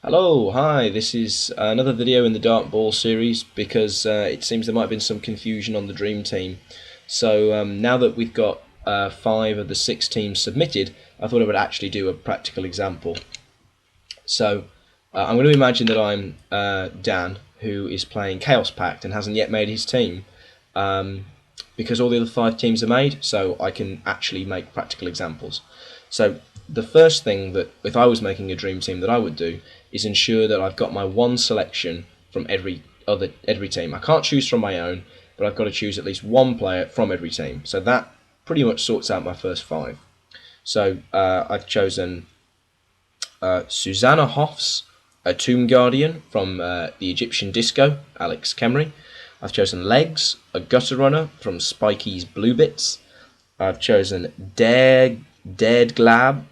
Hello, hi, this is another video in the Dark Ball series because it seems there might have been some confusion on the Dream Team. So now that we've got 5 of the 6 teams submitted, I thought I would actually do a practical example. So I'm going to imagine that I'm Dan, who is playing Chaos Pact and hasn't yet made his team. Because all the other 5 teams are made, so I can actually make practical examples. So the first thing that, if I was making a dream team, that I would do is ensure that I've got my one selection from every team. I can't choose from my own, but I've got to choose at least one player from every team. So that pretty much sorts out my first 5. So I've chosen Susanna Hoffs, a Tomb Guardian from the Egyptian Disco, Alex Kemry. I've chosen Legs, a Gutter Runner from Spikey's Blue Bits. I've chosen Dared Glab,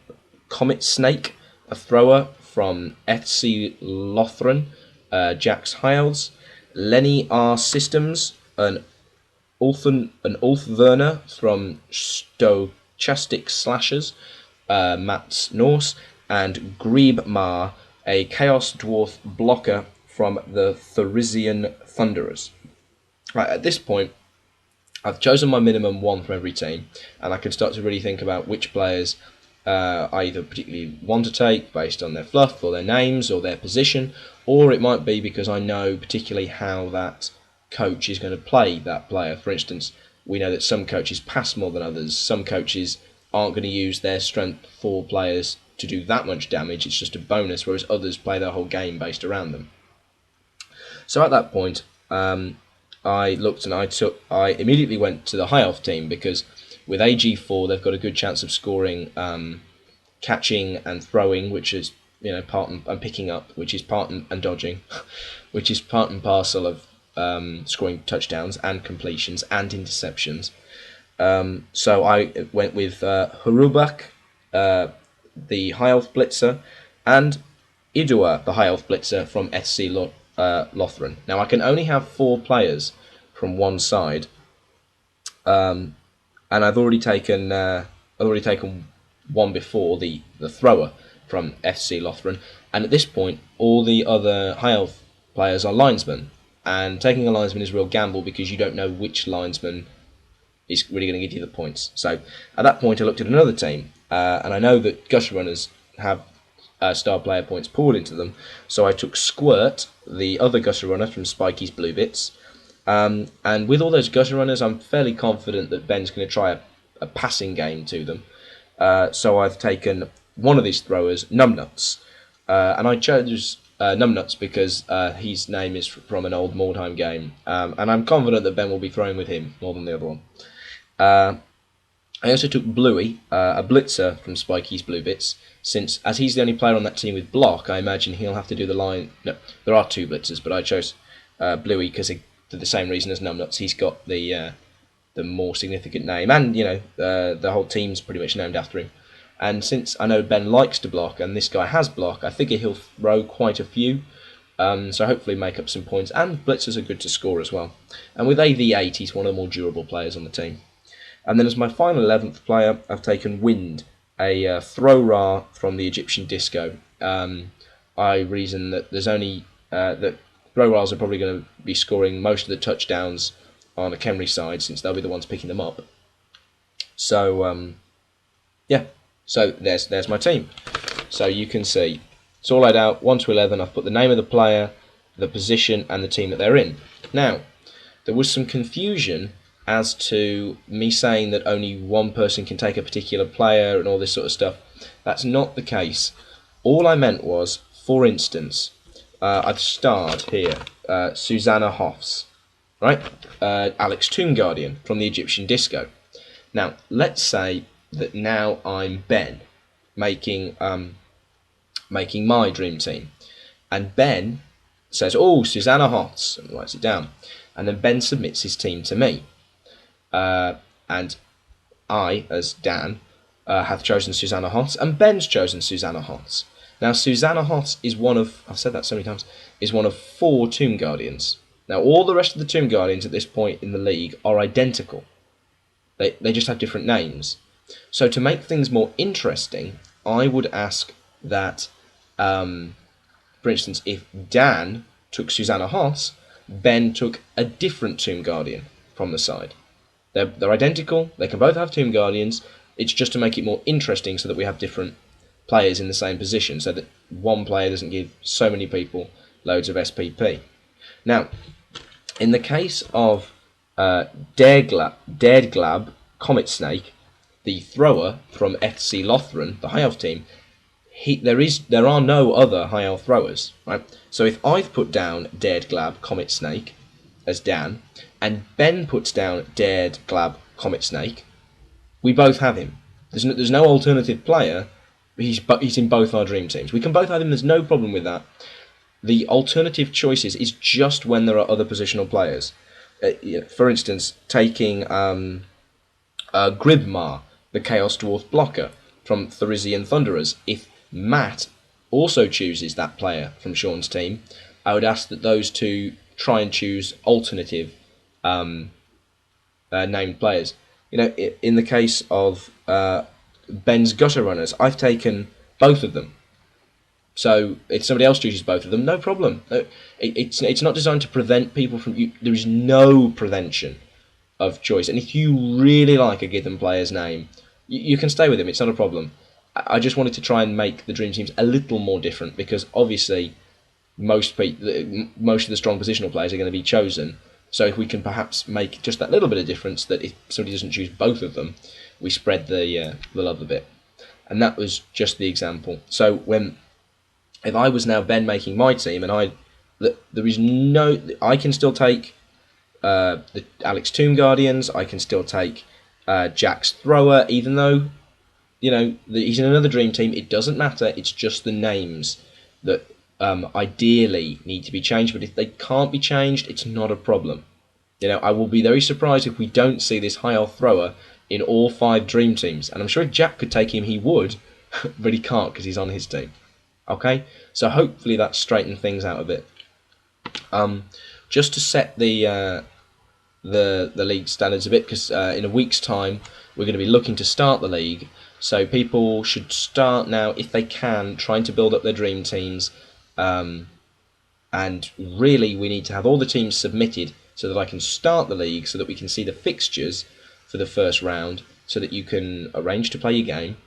Comet Snake, a thrower from FC Lothran, Jax Hiles. Lenny R Systems, an Ulf Werner from Stochastic Slashers, Mats Norse, and Grebe Mar, a Chaos Dwarf blocker from the Thurisian Thunderers. Right, at this point, I've chosen my minimum 1 from every team, and I can start to really think about which players I either particularly want to take based on their fluff or their names or their position, or it might be because I know particularly how that coach is going to play that player. For instance, we know that some coaches pass more than others. Some coaches aren't going to use their strength 4 players to do that much damage. It's just a bonus, whereas others play their whole game based around them. So at that point, I looked and I immediately went to the High Elf team because with AG4 they've got a good chance of scoring, catching and throwing, which is part and picking up, which is part and dodging, which is part and parcel of scoring touchdowns and completions and interceptions. So I went with Hurubak, the High Elf Blitzer, and Idua, the High Elf Blitzer from FC Lothran. Now I can only have 4 players from one side, and I've already taken one before, the thrower from FC Lothran, and at this point all the other High Elf players are linesmen, and taking a linesman is a real gamble because you don't know which linesman is really going to give you the points. So at that point I looked at another team, and I know that Gutter Runners have star player points poured into them, so I took Squirt, the other Gutter Runner from Spikey's Blue Bits, and with all those Gutter Runners I'm fairly confident that Ben's going to try a passing game to them, so I've taken one of these throwers, Numbnuts, and I chose Numbnuts because his name is from an old Mordheim game, and I'm confident that Ben will be throwing with him more than the other one. I also took Bluey, a blitzer from Spikey's Blue Bits, since as he's the only player on that team with block, I imagine he'll have to do the line. No, there are 2 blitzers, but I chose Bluey because for the same reason as Numbnuts, he's got the more significant name, and the whole team's pretty much named after him. And since I know Ben likes to block, and this guy has block, I figure he'll throw quite a few. So hopefully make up some points, and blitzers are good to score as well. And with AV8, he's one of the more durable players on the team. And then as my final 11th player, I've taken Wind, a throw-ra from the Egyptian Disco. I reason that there's only that throw-ras are probably going to be scoring most of the touchdowns on the Kemry side, since they'll be the ones picking them up. So yeah, so there's my team. So you can see it's all laid out 1 to 11. I've put the name of the player, the position, and the team that they're in. Now there was some confusion as to me saying that only one person can take a particular player and all this sort of stuff. That's not the case. All I meant was, for instance, I've starred here Susanna Hoffs, right? Alex Tomb Guardian from the Egyptian Disco. Now, let's say that now I'm Ben, making my dream team, and Ben says, "Oh, Susanna Hoffs," and writes it down, and then Ben submits his team to me. And I, as Dan, have chosen Susanna Hoffs, and Ben's chosen Susanna Hoffs. Now, Susanna Hoffs is one of, I've said that so many times, is one of 4 Tomb Guardians. Now, all the rest of the Tomb Guardians at this point in the league are identical. They just have different names. So to make things more interesting, I would ask that For instance, if Dan took Susanna Haas, Ben took a different Tomb Guardian from the side. They're identical, they can both have Tomb Guardians, it's just to make it more interesting so that we have different players in the same position, so that one player doesn't give so many people loads of SPP. Now, in the case of Daredglab Comet Snake, the thrower from FC Lothran, the High Elf team, there are no other High Elf throwers, right? So if I've put down Daredglab Comet Snake as Dan, and Ben puts down Daredglab Comet Snake, we both have him. There's no alternative player. He's in both our dream teams. We can both have him. There's no problem with that. The alternative choices is just when there are other positional players. For instance, taking Gribmar, the Chaos Dwarf blocker from Therizian Thunderers. If Matt also chooses that player from Sean's team, I would ask that those two try and choose alternative named players. In the case of Ben's Gutter Runners, I've taken both of them. So if somebody else chooses both of them, no problem. It's not designed to prevent people from... There is no prevention of choice. And if you really like a given player's name, you can stay with him. It's not a problem. I just wanted to try and make the Dream Teams a little more different, because obviously most of the strong positional players are going to be chosen. So if we can perhaps make just that little bit of difference, that if somebody doesn't choose both of them, we spread the love a bit. And that was just the example. So if I was now Ben making my team, and I can still take the Alex Tomb Guardians, I can still take Jack's Thrower, even though he's in another Dream Team. It doesn't matter. It's just the names that ideally need to be changed. But if they can't be changed, it's not a problem. I will be very surprised if we don't see this High Elf Thrower in all 5 Dream Teams. And I'm sure if Jack could take him, he would, but he can't because he's on his team. Okay, so hopefully that straightened things out a bit. Just to set the league standards a bit, because in a week's time we're going to be looking to start the league. So people should start now, if they can, trying to build up their dream teams. And really, we need to have all the teams submitted so that I can start the league, so that we can see the fixtures for the first round, so that you can arrange to play your game,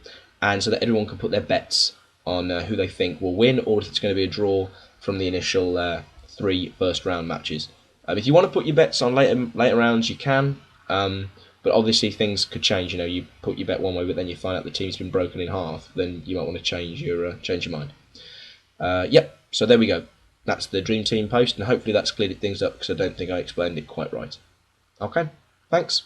and so that everyone can put their bets on who they think will win, or if it's going to be a draw from the initial 3 first round matches. If you want to put your bets on later rounds, you can, but obviously things could change. You put your bet one way, but then you find out the team's been broken in half, then you might want to change your mind. Yep, so there we go. That's the Dream Team post, and hopefully that's cleared things up, because I don't think I explained it quite right. Okay, thanks.